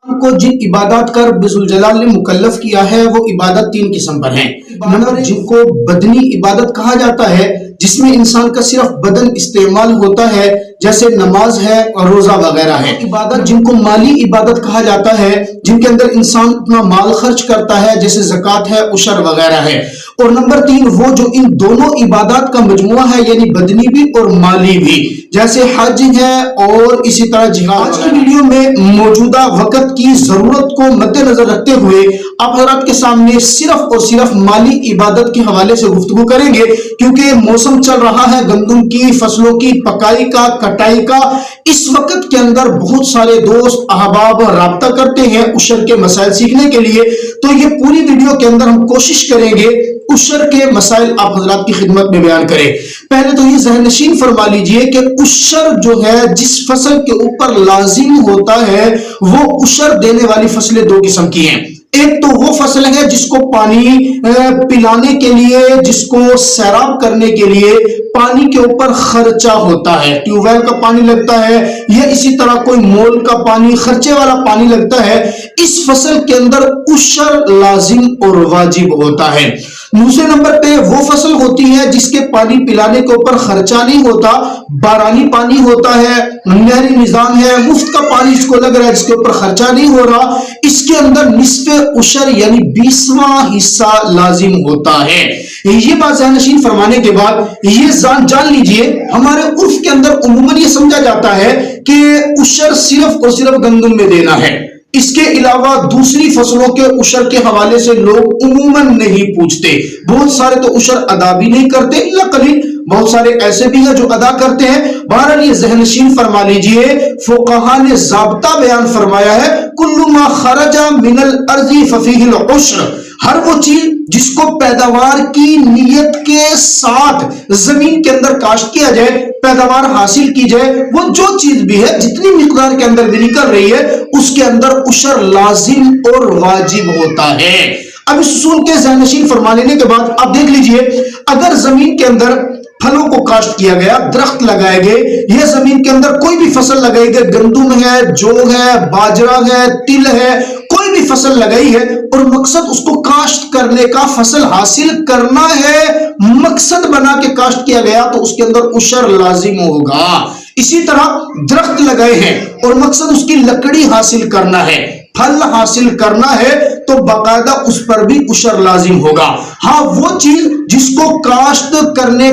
کو جن عبادات کا رب ذوالجلال نے مکلف کیا ہے وہ عبادت تین قسم پر ہیں۔ نمبر جن کو بدنی عبادت کہا جاتا ہے، جس میں انسان کا صرف بدن استعمال ہوتا ہے، جیسے نماز ہے اور روزہ وغیرہ ہے۔ عبادت جن کو مالی عبادت کہا جاتا ہے، جن کے اندر انسان اپنا مال خرچ کرتا ہے، جیسے زکوٰۃ ہے، عشر وغیرہ ہے۔ اور نمبر تین وہ جو ان دونوں عبادات کا مجموعہ ہے، یعنی بدنی بھی اور مالی بھی، جیسے حج ہے اور اسی طرح جہاد۔ آج کی ویڈیو میں موجودہ وقت کی ضرورت کو مد نظر رکھتے ہوئے آپ حضرات کے سامنے صرف اور صرف مالی عبادت کے حوالے سے گفتگو کریں گے، کیونکہ موسم چل رہا ہے گندم کی فصلوں کی پکائی کا، کٹائی کا۔ اس وقت کے اندر بہت سارے دوست احباب رابطہ کرتے ہیں عشر کے مسائل سیکھنے کے لیے، تو یہ پوری ویڈیو کے اندر ہم کوشش کریں گے عشر کے مسائل آپ حضرات کی خدمت میں بیان کریں۔ پہلے تو یہ ذہن نشین فرما لیجئے کہ عشر جو ہے جس فصل کے اوپر لازم ہوتا ہے، وہ عشر دینے والی فصلیں دو قسم کی ہیں۔ ایک تو وہ فصل ہے جس کو پانی پلانے کے لیے، جس کو سیراب کرنے کے لیے پانی کے اوپر خرچہ ہوتا ہے، ٹیوب ویل کا پانی لگتا ہے یا اسی طرح کوئی مول کا پانی، خرچے والا پانی لگتا ہے۔ اس فصل کے اندر عشر لازم اور واجب ہوتا ہے۔ دوسرے نمبر پہ وہ فصل ہوتی ہے جس کے پانی پلانے کے اوپر خرچہ نہیں ہوتا، بارانی پانی ہوتا ہے، نہری نظام ہے، مفت کا پانی اس کو لگ رہا ہے، جس کے اوپر خرچہ نہیں ہو رہا، اس کے اندر نصف عشر یعنی 20واں حصہ لازم ہوتا ہے۔ یہ بات ذہن نشین فرمانے کے بعد یہ جان لیجئے ہمارے عرف کے اندر عموماً یہ سمجھا جاتا ہے کہ عشر صرف اور صرف گندم میں دینا ہے، اس کے علاوہ دوسری فصلوں کے عشر کے حوالے سے لوگ عموماً نہیں پوچھتے۔ بہت سارے تو عشر ادا بھی نہیں کرتے، الا قلیل بہت سارے ایسے بھی ہیں جو ادا کرتے ہیں۔ بہرحال یہ ذہن نشین فرما لیجئے، فقہا نے ضابطہ بیان فرمایا ہے، کل ما خرج من الارض ففیہ العشر، ہر وہ چیز جس کو پیداوار کی نیت کے ساتھ زمین کے اندر کاشت کیا جائے، پیداوار حاصل کی جائے، وہ جو چیز بھی ہے جتنی مقدار کے اندر بھی نکل رہی ہے، اس کے اندر عشر لازم اور واجب ہوتا ہے۔ اب اس اصول کے ذہن نشین فرما لینے کے بعد آپ دیکھ لیجئے، اگر زمین کے اندر پھلوں کو کاشت کیا گیا، درخت لگائے گئے، یہ زمین کے اندر کوئی بھی فصل لگائی گئی، گندم ہے، جو ہے، باجرہ ہے، تل ہے، کوئی بھی فصل لگائی ہے اور مقصد اس کو کاشت کرنے کا، فصل حاصل کرنا ہے، مقصد بنا کے کاشت کیا گیا تو اس کے اندر عشر لازم ہوگا۔ اسی طرح درخت لگائے ہیں اور مقصد اس کی لکڑی حاصل کرنا ہے، پھل حاصل کرنا ہے، تو باقاعدہ اس پر بھی عشر لازم ہوگا۔ ہاں وہ چیز جس کو کاشت کرنے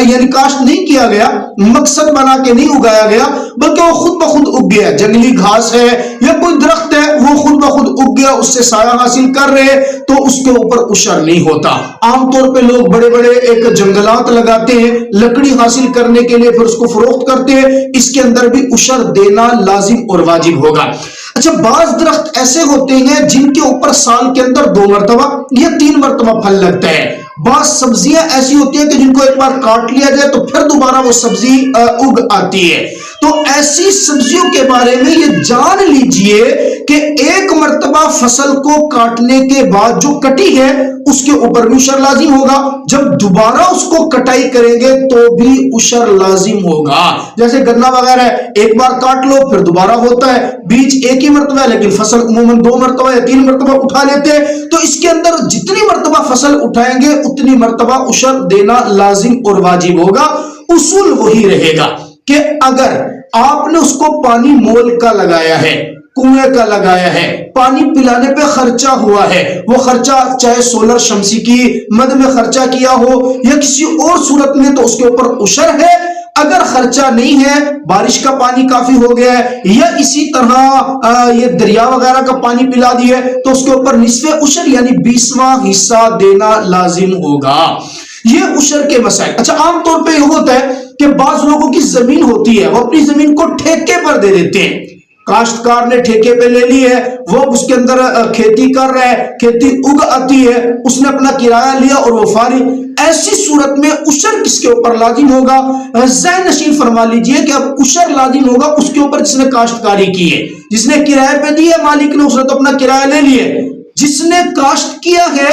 یعنی کاشت نہیں کیا گیا، مقصد بنا کے نہیں اگایا گیا، بلکہ وہ خود بخود اگ گیا، جنگلی گھاس ہے یا کوئی درخت ہے وہ خود بخود اگ گیا، اس سے سایہ حاصل کر رہے، تو اس کے اوپر عشر نہیں ہوتا۔ عام طور پہ لوگ بڑے بڑے ایک جنگلات لگاتے ہیں لکڑی حاصل کرنے کے لیے، پھر اس کو فروخت کرتے ہیں، اس کے اندر بھی عشر دینا لازم اور واجب ہوگا۔ اچھا، بعض درخت ایسے ہوتے ہیں جن کے اوپر سال کے اندر 2 مرتبہ یا 3 مرتبہ پھل لگتا ہے۔ بعض سبزیاں ایسی ہوتی ہیں کہ جن کو ایک بار کاٹ لیا جائے تو پھر دوبارہ وہ سبزی اگ آتی ہے۔ تو ایسی سبزیوں کے بارے میں یہ جان لیجئے کہ ایک مرتبہ فصل کو کاٹنے کے بعد جو کٹی ہے اس کے اوپر بھی عشر لازم ہوگا، جب دوبارہ اس کو کٹائی کریں گے تو بھی عشر لازم ہوگا۔ جیسے گنا وغیرہ ہے، ایک بار کاٹ لو پھر دوبارہ ہوتا ہے، بیج ایک ہی مرتبہ ہے لیکن فصل عموماً 2 مرتبہ یا 3 مرتبہ اٹھا لیتے ہیں، تو اس کے اندر جتنی مرتبہ فصل اٹھائیں گے اتنی مرتبہ عشر دینا لازم اور واجب ہوگا۔ اصول وہی رہے گا کہ اگر آپ نے اس کو پانی مول کا لگایا ہے، کنویں کا لگایا ہے، پانی پلانے پہ خرچہ ہوا ہے، وہ خرچہ چاہے سولر شمسی کی مد میں خرچہ کیا ہو یا کسی اور صورت میں، تو اس کے اوپر عشر ہے۔ اگر خرچہ نہیں ہے، بارش کا پانی کافی ہو گیا ہے یا اسی طرح یہ دریا وغیرہ کا پانی پلا دیا ہے، تو اس کے اوپر نصف عشر یعنی 20واں حصہ دینا لازم ہوگا۔ یہ عشر کے مسائل۔ اچھا، عام طور پہ یہ ہوتا ہے کہ بعض لوگوں کی زمین ہوتی ہے، وہ اپنی زمین کو ٹھیکے پر دے دیتے ہیں، کاشتکار نے ٹھیکے پہ لے لی ہے، وہ اس کے اندر کھیتی کر رہا ہے، کھیتی اگ آتی ہے، اس نے اپنا کرایہ لیا اور وہ فارغ۔ ایسی صورت میں عشر کس کے اوپر لازم ہوگا؟ ذہن نشین فرما لیجئے کہ اب عشر لازم ہوگا اس کے اوپر جس نے کاشتکاری کی ہے، جس نے کرایہ پہ دی ہے، مالک نے، اس نے تو اپنا کرایہ لے لیا ہے، جس نے کاشت کیا ہے